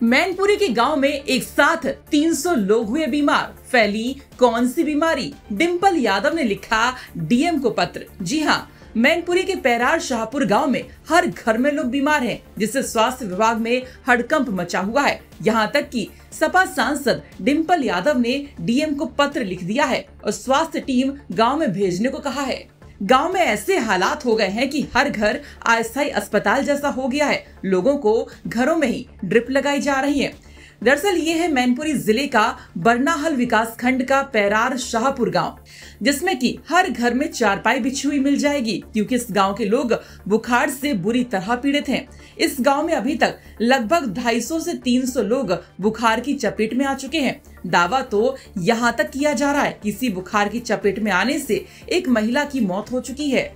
मैनपुरी के गांव में एक साथ 300 लोग हुए बीमार। फैली कौन सी बीमारी? डिम्पल यादव ने लिखा डीएम को पत्र। जी हाँ, मैनपुरी के पैरार शाहपुर गांव में हर घर में लोग बीमार हैं, जिससे स्वास्थ्य विभाग में हड़कंप मचा हुआ है। यहां तक कि सपा सांसद डिम्पल यादव ने डीएम को पत्र लिख दिया है और स्वास्थ्य टीम गांव में भेजने को कहा है। गांव में ऐसे हालात हो गए हैं कि हर घर अस्थायी अस्पताल जैसा हो गया है। लोगों को घरों में ही ड्रिप लगाई जा रही है। दरअसल ये है मैनपुरी जिले का बरनाहल विकास खंड का पैरार शाहपुर गांव, जिसमें कि हर घर में चारपाई बिछी हुई मिल जाएगी, क्योंकि इस गांव के लोग बुखार से बुरी तरह पीड़ित हैं। इस गांव में अभी तक लगभग 250 से 300 लोग बुखार की चपेट में आ चुके हैं। दावा तो यहाँ तक किया जा रहा है कि इसी बुखार की चपेट में आने से एक महिला की मौत हो चुकी है।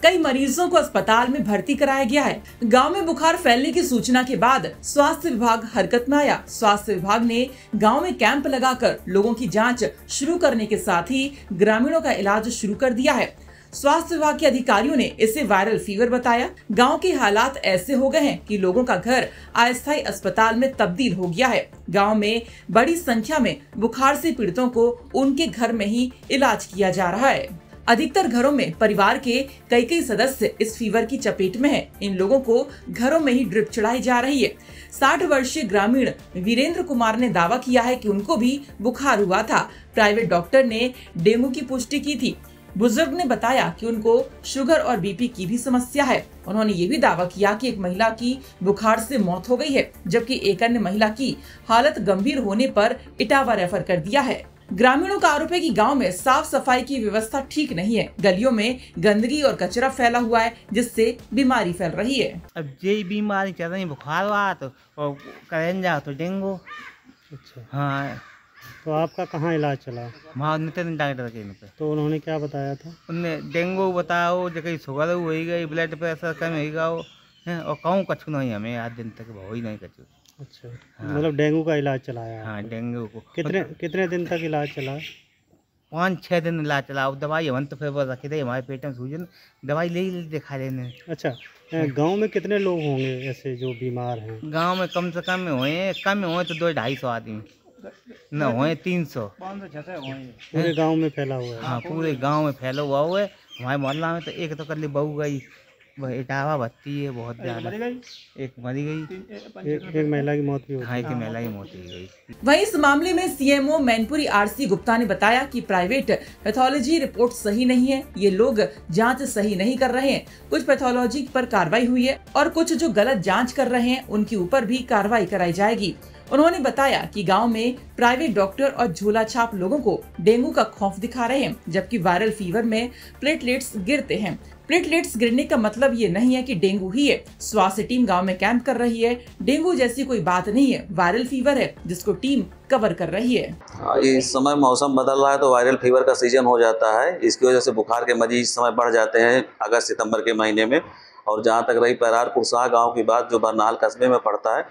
कई मरीजों को अस्पताल में भर्ती कराया गया है। गांव में बुखार फैलने की सूचना के बाद स्वास्थ्य विभाग हरकत में आया। स्वास्थ्य विभाग ने गांव में कैंप लगाकर लोगों की जांच शुरू करने के साथ ही ग्रामीणों का इलाज शुरू कर दिया है। स्वास्थ्य विभाग के अधिकारियों ने इसे वायरल फीवर बताया। गांव के हालात ऐसे हो गए हैं कि लोगों का घर अस्थायी अस्पताल में तब्दील हो गया है। गांव में बड़ी संख्या में बुखार से पीड़ितों को उनके घर में ही इलाज किया जा रहा है। अधिकतर घरों में परिवार के कई सदस्य इस फीवर की चपेट में हैं। इन लोगों को घरों में ही ड्रिप चढ़ाई जा रही है। 60 वर्षीय ग्रामीण वीरेंद्र कुमार ने दावा किया है कि उनको भी बुखार हुआ था। प्राइवेट डॉक्टर ने डेंगू की पुष्टि की थी। बुजुर्ग ने बताया कि उनको शुगर और बीपी की भी समस्या है। उन्होंने ये भी दावा किया कि एक महिला की बुखार से मौत हो गई है, जबकि एक अन्य महिला की हालत गंभीर होने पर इटावा रेफर कर दिया है। ग्रामीणों का आरोप है कि गांव में साफ सफाई की व्यवस्था ठीक नहीं है। गलियों में गंदगी और कचरा फैला हुआ है, जिससे बीमारी फैल रही है। अब यही बीमारी चल रही, बुखार हुआ तो करेंजा तो डेंगू। अच्छा, हाँ। तो आपका कहाँ इलाज चला? वहाँ नितिन डॉक्टर के पे। तो उन्होंने क्या बताया था? उनने डेंगू बताओ, जो कहीं शुगर हो गई, ब्लड प्रेशर कम हो गया और कहूँ कछु नहीं, हमें आज दिन तक हो ही नहीं कछु। अच्छा, हाँ। मतलब डेंगू का इलाज चलाया? हाँ, डेंगू को कितने दिन तक इलाज चला? 5-6 दिन इलाज चला। अब दवाई हम तो फिर वो रखे थे, हमारे पेट में सूजन, दवाई ले दिखा लेने। अच्छा, गांव में कितने लोग होंगे ऐसे जो बीमार हैं? गांव में कम से कम हुए तो 200-250 आदमी, न हुए 300। पूरे गांव में फैला हुआ है? हाँ, पूरे गांव में फैला हुआ है। हमारे मोहल्ला में तो एक तो कल बहू गई, वह इटावा बत्ती है बहुत ज्यादा, एक मरी गई, एक महिला की मौत भी हो गई। हाँ, एक महिला की मौत हो गई। वहीं इस मामले में सीएमओ मैनपुरी आरसी गुप्ता ने बताया कि प्राइवेट पैथोलॉजी रिपोर्ट सही नहीं है। ये लोग जांच सही नहीं कर रहे हैं। कुछ पैथोलॉजी पर कार्रवाई हुई है और कुछ जो गलत जांच कर रहे हैं उनके ऊपर भी कार्रवाई कराई जाएगी। उन्होंने बताया कि गांव में प्राइवेट डॉक्टर और झोला छाप लोगों को डेंगू का खौफ दिखा रहे हैं, जबकि वायरल फीवर में प्लेटलेट्स गिरते हैं। प्लेटलेट्स गिरने का मतलब ये नहीं है कि डेंगू ही है। स्वास्थ्य टीम गांव में कैंप कर रही है। डेंगू जैसी कोई बात नहीं है, वायरल फीवर है जिसको टीम कवर कर रही है। इस समय मौसम बदल रहा है तो वायरल फीवर का सीजन हो जाता है। इसकी वजह से बुखार के मरीज इस समय बढ़ जाते हैं अगस्त सितंबर के महीने में। और जहाँ तक रही पैरार कुरसा गाँव की बात, जो बरनाहल कस्बे में पड़ता है,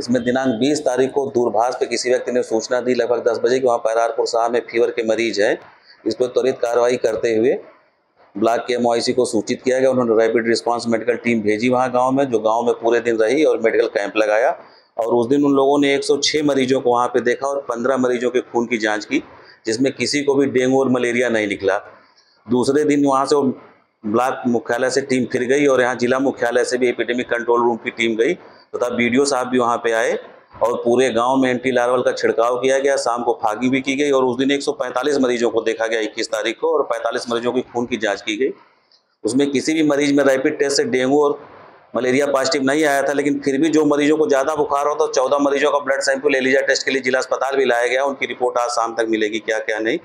इसमें दिनांक 20 तारीख को दूरभाष पे किसी व्यक्ति ने सूचना दी लगभग 10 बजे कि वहाँ पैरार कुरसा में फीवर के मरीज हैं। इस पर त्वरित कार्रवाई करते हुए ब्लॉक के MOIC को सूचित किया गया। उन्होंने रैपिड रिस्पांस मेडिकल टीम भेजी वहाँ गांव में, जो गांव में पूरे दिन रही और मेडिकल कैंप लगाया। और उस दिन उन लोगों ने 106 मरीजों को वहाँ पे देखा और 15 मरीजों के खून की जांच की, जिसमें किसी को भी डेंगू और मलेरिया नहीं निकला। दूसरे दिन वहाँ से ब्लॉक मुख्यालय से टीम फिर गई और यहाँ जिला मुख्यालय से भी एपिडेमिक कंट्रोल रूम की टीम गई तथा BDO साहब भी वहाँ पे आए और पूरे गांव में एंटी लार्वल का छिड़काव किया गया। शाम को फागी भी की गई और उस दिन 145 मरीजों को देखा गया 21 तारीख को, और 45 मरीजों की खून की जांच की गई। उसमें किसी भी मरीज में रैपिड टेस्ट से डेंगू और मलेरिया पॉजिटिव नहीं आया था, लेकिन फिर भी जो मरीजों को ज़्यादा बुखार हो तो 14 मरीजों का ब्लड सैंपल एलिजा टेस्ट के लिए जिला अस्पताल भी लाया गया। उनकी रिपोर्ट आज शाम तक मिलेगी, क्या क्या नहीं।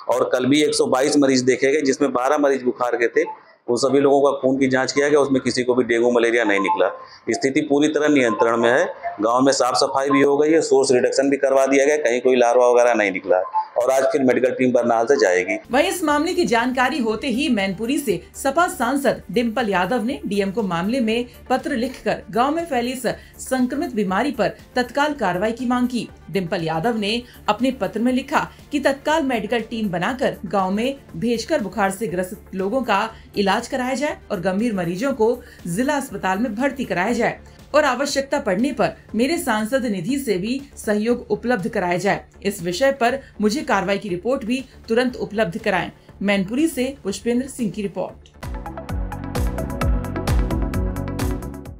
और कल भी 122 मरीज देखे गए, जिसमें 12 मरीज बुखार के थे। उन सभी लोगों का खून की जांच किया गया, उसमें किसी को भी डेंगू मलेरिया नहीं निकला। स्थिति पूरी तरह नियंत्रण में है। गांव में साफ सफाई भी हो गई है, सोर्स रिडक्शन भी करवा दिया गया, कहीं कोई लार्वा वगैरह नहीं निकला और आज फिर मेडिकल टीम बरनाहल से जाएगी। वहीं इस मामले की जानकारी होते ही मैनपुरी से सपा सांसद डिम्पल यादव ने डीएम को मामले में पत्र लिखकर गांव में फैली इस संक्रमित बीमारी पर तत्काल कार्रवाई की मांग की। डिम्पल यादव ने अपने पत्र में लिखा कि तत्काल मेडिकल टीम बनाकर गाँव में भेजकर बुखार से ग्रसित लोगों का इलाज इलाज कराया जाए और गंभीर मरीजों को जिला अस्पताल में भर्ती कराया जाए और आवश्यकता पड़ने पर मेरे सांसद निधि से भी सहयोग उपलब्ध कराया जाए। इस विषय पर मुझे कार्रवाई की रिपोर्ट भी तुरंत उपलब्ध कराएं। मैनपुरी से पुष्पेंद्र सिंह की रिपोर्ट।